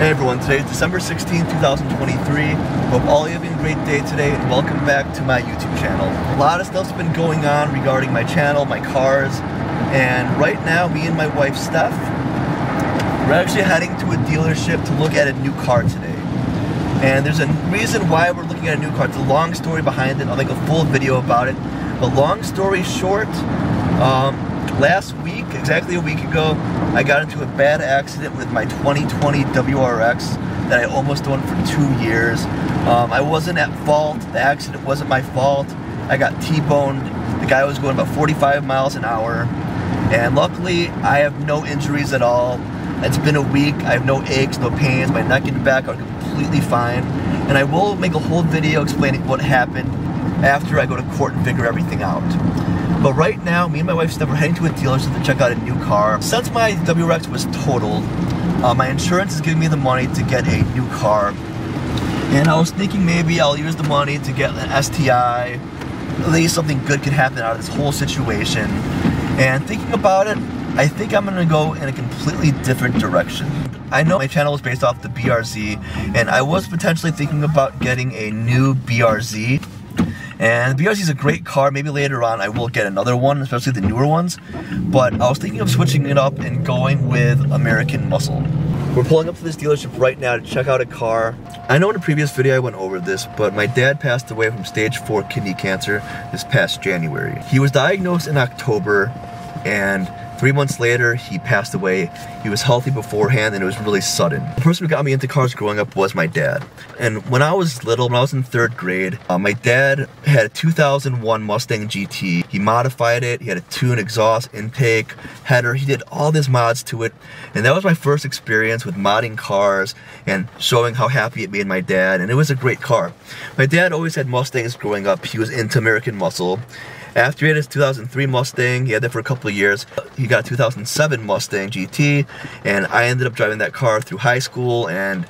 Hey everyone, today is December 16, 2023. Hope all of you are having a great day today, and welcome back to my YouTube channel. A lot of stuff's been going on regarding my channel, my cars, and right now me and my wife Steph, we're actually heading to a dealership to look at a new car today. And there's a reason why we're looking at a new car. It's a long story behind it. I'll make a full video about it. But long story short, last week, exactly a week ago, I got into a bad accident with my 2020 WRX that I almost owned for 2 years. I wasn't at fault. The accident wasn't my fault. I got T-boned. The guy was going about 45 miles an hour. And luckily, I have no injuries at all. It's been a week. I have no aches, no pains. My neck and back are completely fine. And I will make a whole video explaining what happened after I go to court and figure everything out. But right now, me and my wife Steph are heading to a dealership to check out a new car. Since my WRX was totaled, my insurance is giving me the money to get a new car. And I was thinking maybe I'll use the money to get an STI. At least something good could happen out of this whole situation. And thinking about it, I think I'm gonna go in a completely different direction. I know my channel is based off the BRZ, and I was potentially thinking about getting a new BRZ. And the BRZ is a great car. Maybe later on I will get another one, especially the newer ones. But I was thinking of switching it up and going with American Muscle. We're pulling up to this dealership right now to check out a car. I know in a previous video I went over this, but my dad passed away from stage 4 kidney cancer this past January. He was diagnosed in October, and 3 months later, he passed away. He was healthy beforehand, and it was really sudden. The person who got me into cars growing up was my dad. And when I was little, when I was in 3rd grade, my dad had a 2001 Mustang GT. He modified it. He had a tune, exhaust, intake, header. He did all these mods to it. And that was my first experience with modding cars and showing how happy it made my dad. And it was a great car. My dad always had Mustangs growing up. He was into American Muscle. After he had his 2003 Mustang, he had that for a couple of years. He got a 2007 Mustang GT, and I ended up driving that car through high school. And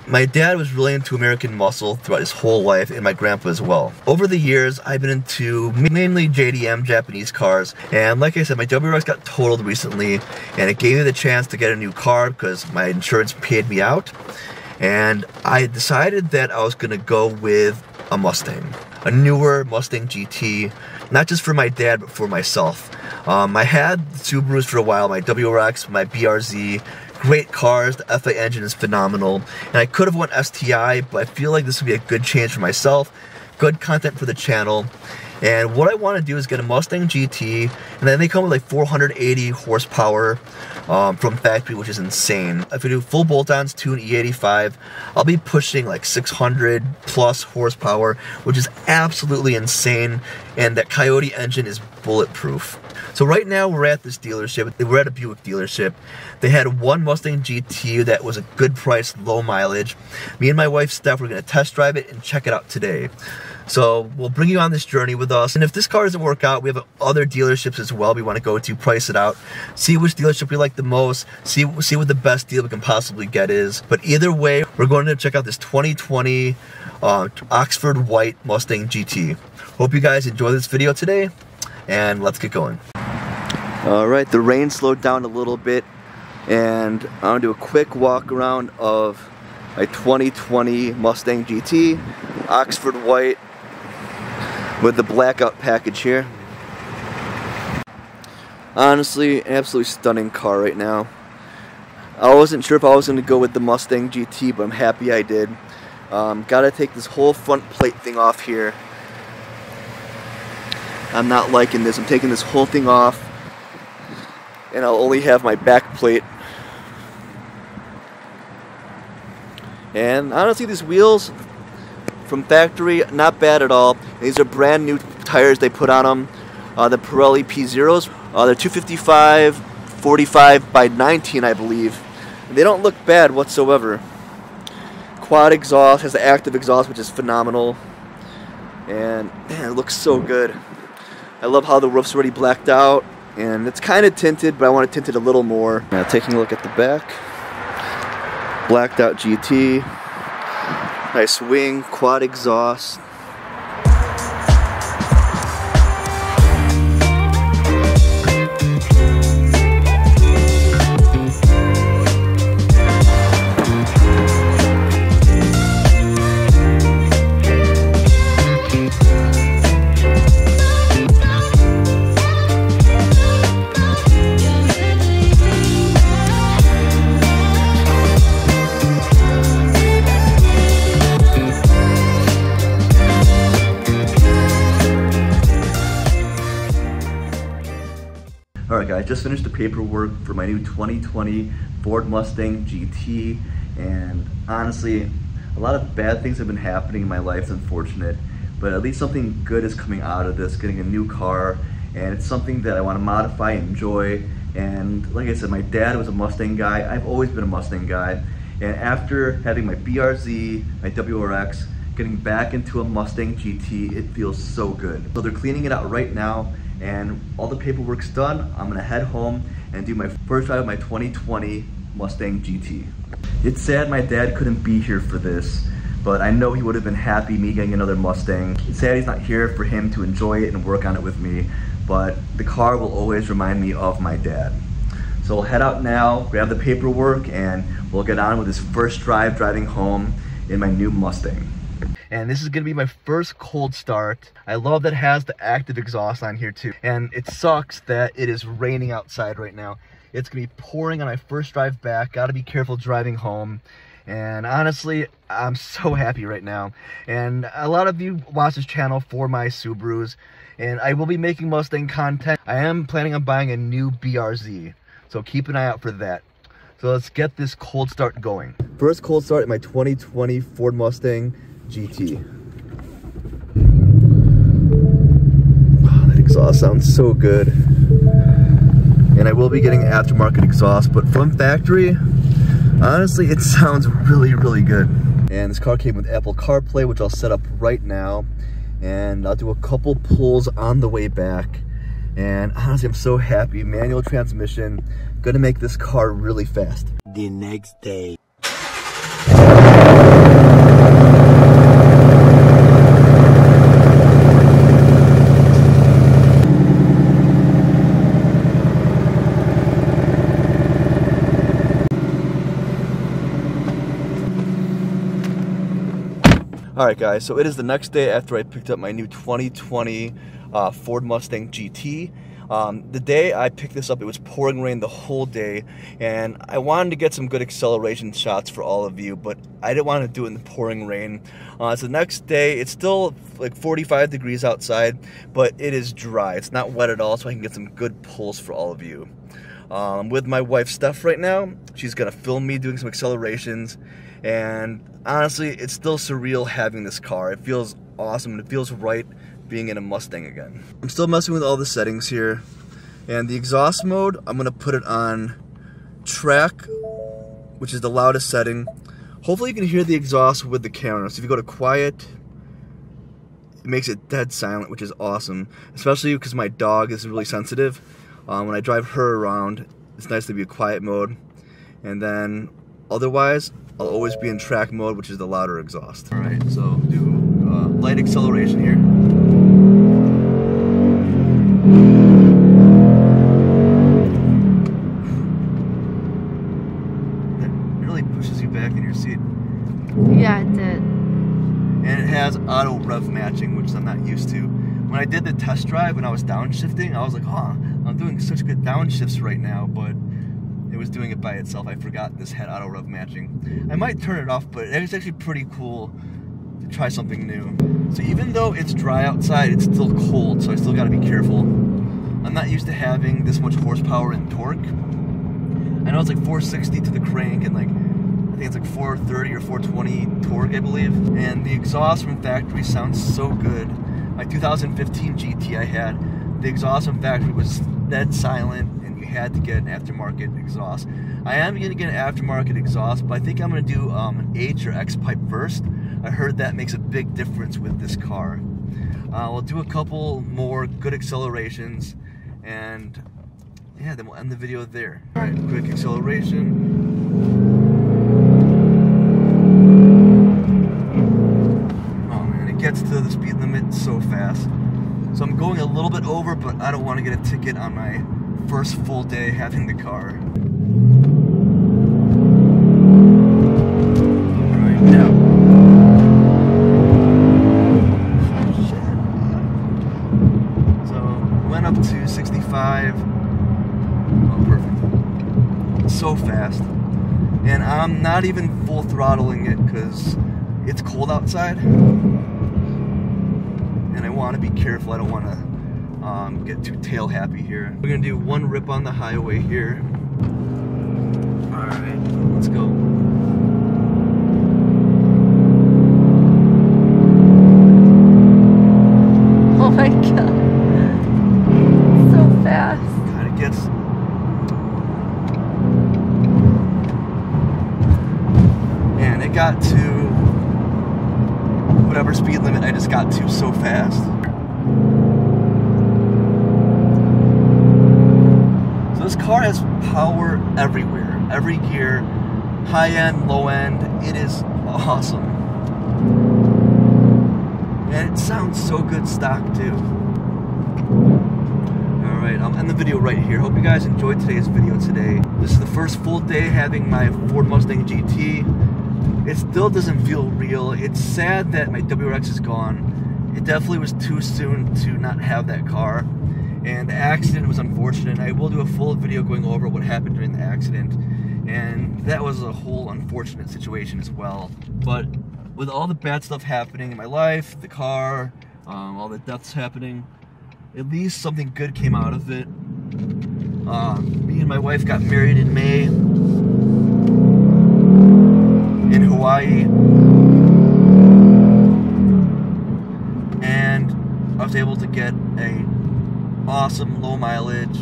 my dad was really into American Muscle throughout his whole life, and my grandpa as well. Over the years, I've been into mainly JDM Japanese cars, and like I said, my WRX got totaled recently, and it gave me the chance to get a new car because my insurance paid me out. And I decided that I was gonna go with a Mustang, a newer Mustang GT, not just for my dad, but for myself. I had Subarus for a while, my WRX, my BRZ, great cars, the FA engine is phenomenal, and I could have went STI, but I feel like this would be a good change for myself, good content for the channel. And what I want to do is get a Mustang GT, and then they come with like 480 horsepower from factory, which is insane. If we do full bolt-ons, tune E85, I'll be pushing like 600 plus horsepower, which is absolutely insane, and that Coyote engine is bulletproof. So right now we're at this dealership. We're at a Buick dealership. They had one Mustang GT that was a good price, low mileage. Me and my wife Steph, we're going to test drive it and check it out today. So we'll bring you on this journey with us. And if this car doesn't work out, we have other dealerships as well we want to go to, price it out, see which dealership we like the most, see what the best deal we can possibly get is. But either way, we're going to check out this 2020 Oxford White Mustang GT. Hope you guys enjoy this video today, and let's get going. Alright, the rain slowed down a little bit, and I'm going to do a quick walk around of a 2020 Mustang GT, Oxford White, with the blackout package here. Honestly, an absolutely stunning car right now. I wasn't sure if I was going to go with the Mustang GT, but I'm happy I did. Gotta take this whole front plate thing off here. I'm not liking this. I'm taking this whole thing off, and I'll only have my back plate. And honestly, these wheels from factory, not bad at all. These are brand new tires they put on them. The Pirelli P0s. They're 255 45 by 19, I believe. And they don't look bad whatsoever. Quad exhaust, has the active exhaust, which is phenomenal. And man, it looks so good. I love how the roof's already blacked out. And it's kind of tinted, but I want it tinted a little more. Now taking a look at the back. Blacked out GT. Nice wing, quad exhaust. just finished the paperwork for my new 2020 Ford Mustang GT, and honestly, a lot of bad things have been happening in my life. It's unfortunate, but at least something good is coming out of this, getting a new car, and it's something that I want to modify and enjoy. And like I said, my dad was a Mustang guy. I've always been a Mustang guy, and after having my BRZ, my WRX, getting back into a Mustang GT, it feels so good. So they're cleaning it out right now, and all the paperwork's done. I'm gonna head home and do my first drive of my 2020 Mustang GT. It's sad my dad couldn't be here for this, but I know he would have been happy me getting another Mustang. It's sad he's not here for him to enjoy it and work on it with me, but the car will always remind me of my dad. So we'll head out now, grab the paperwork, and we'll get on with this first drive driving home in my new Mustang. And this is gonna be my first cold start. I love that it has the active exhaust on here too. And it sucks that it is raining outside right now. It's gonna be pouring on my first drive back. Gotta be careful driving home. And honestly, I'm so happy right now. And a lot of you watch this channel for my Subarus, and I will be making Mustang content. I am planning on buying a new BRZ, so keep an eye out for that. So let's get this cold start going. First cold start in my 2020 Ford Mustang GT. Oh, that exhaust sounds so good. And I will be getting aftermarket exhaust, but from factory, honestly, it sounds really, really good. And this car came with Apple CarPlay, which I'll set up right now. And I'll do a couple pulls on the way back. And honestly, I'm so happy. Manual transmission, gonna make this car really fast. The next day. Alright guys, so it is the next day after I picked up my new 2020 Ford Mustang GT. The day I picked this up, it was pouring rain the whole day, and I wanted to get some good acceleration shots for all of you, but I didn't want to do it in the pouring rain. So the next day, it's still like 45 degrees outside, but it is dry. It's not wet at all, so I can get some good pulls for all of you. I'm with my wife Steph right now. She's gonna film me doing some accelerations, and honestly, it's still surreal having this car. It feels awesome, and it feels right being in a Mustang again. I'm still messing with all the settings here, and the exhaust mode, I'm gonna put it on track, which is the loudest setting. Hopefully you can hear the exhaust with the camera. So if you go to quiet, it makes it dead silent, which is awesome, especially because my dog is really sensitive. When I drive her around, it's nice to be a quiet mode. And then otherwise, I'll always be in track mode, which is the louder exhaust. All right, so do light acceleration here. That really pushes you back in your seat. Yeah, it did. And it has auto rev matching, which I'm not used to. When I did the test drive, when I was downshifting, I was like, huh, I'm doing such good downshifts right now, but it was doing it by itself. I forgot this had auto rev matching. I might turn it off, but it's actually pretty cool to try something new. So even though it's dry outside, it's still cold, so I still gotta be careful. I'm not used to having this much horsepower and torque. I know it's like 460 to the crank, and like, I think it's like 430 or 420 torque, I believe. And the exhaust from factory sounds so good. My 2015 GT I had, the exhaust from factory was dead silent, and you had to get an aftermarket exhaust. I am going to get an aftermarket exhaust, but I think I'm going to do an H or X pipe first. I heard that makes a big difference with this car. We'll do a couple more good accelerations, and yeah, then we'll end the video there. All right, quick acceleration. Gets to the speed limit so fast. So I'm going a little bit over, but I don't want to get a ticket on my first full day having the car. Alright, now. Shit. So went up to 65. Oh, perfect. So fast. And I'm not even full throttling it because it's cold outside. And I want to be careful. I don't want to get too tail happy here. We're gonna do one rip on the highway here. Alright, let's go. Oh my god. So fast. Kind of gets... Man, it got to whatever speed limit I just got to so fast. So this car has power everywhere, every gear, high end, low end. It is awesome. And it sounds so good stock too. Alright, I'll end the video right here. Hope you guys enjoyed today's video today. This is the first full day having my Ford Mustang GT. It still doesn't feel real. It's sad that my WRX is gone. It definitely was too soon to not have that car. And the accident was unfortunate. I will do a full video going over what happened during the accident. And that was a whole unfortunate situation as well. But with all the bad stuff happening in my life, the car, all the deaths happening, at least something good came out of it. Me and my wife got married in May in Hawaii, and I was able to get a awesome low mileage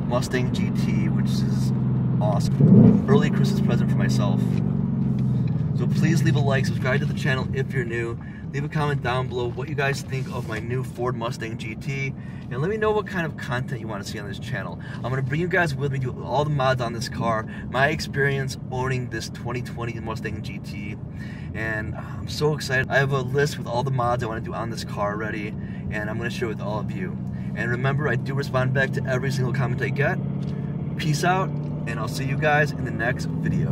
Mustang GT, which is awesome. Early Christmas present for myself. So please leave a like, subscribe to the channel if you're new, leave a comment down below what you guys think of my new Ford Mustang GT, and let me know what kind of content you want to see on this channel. I'm going to bring you guys with me to all the mods on this car, my experience owning this 2020 Mustang GT, and I'm so excited. I have a list with all the mods I want to do on this car already, and I'm going to share with all of you. And remember, I do respond back to every single comment I get. Peace out, and I'll see you guys in the next video.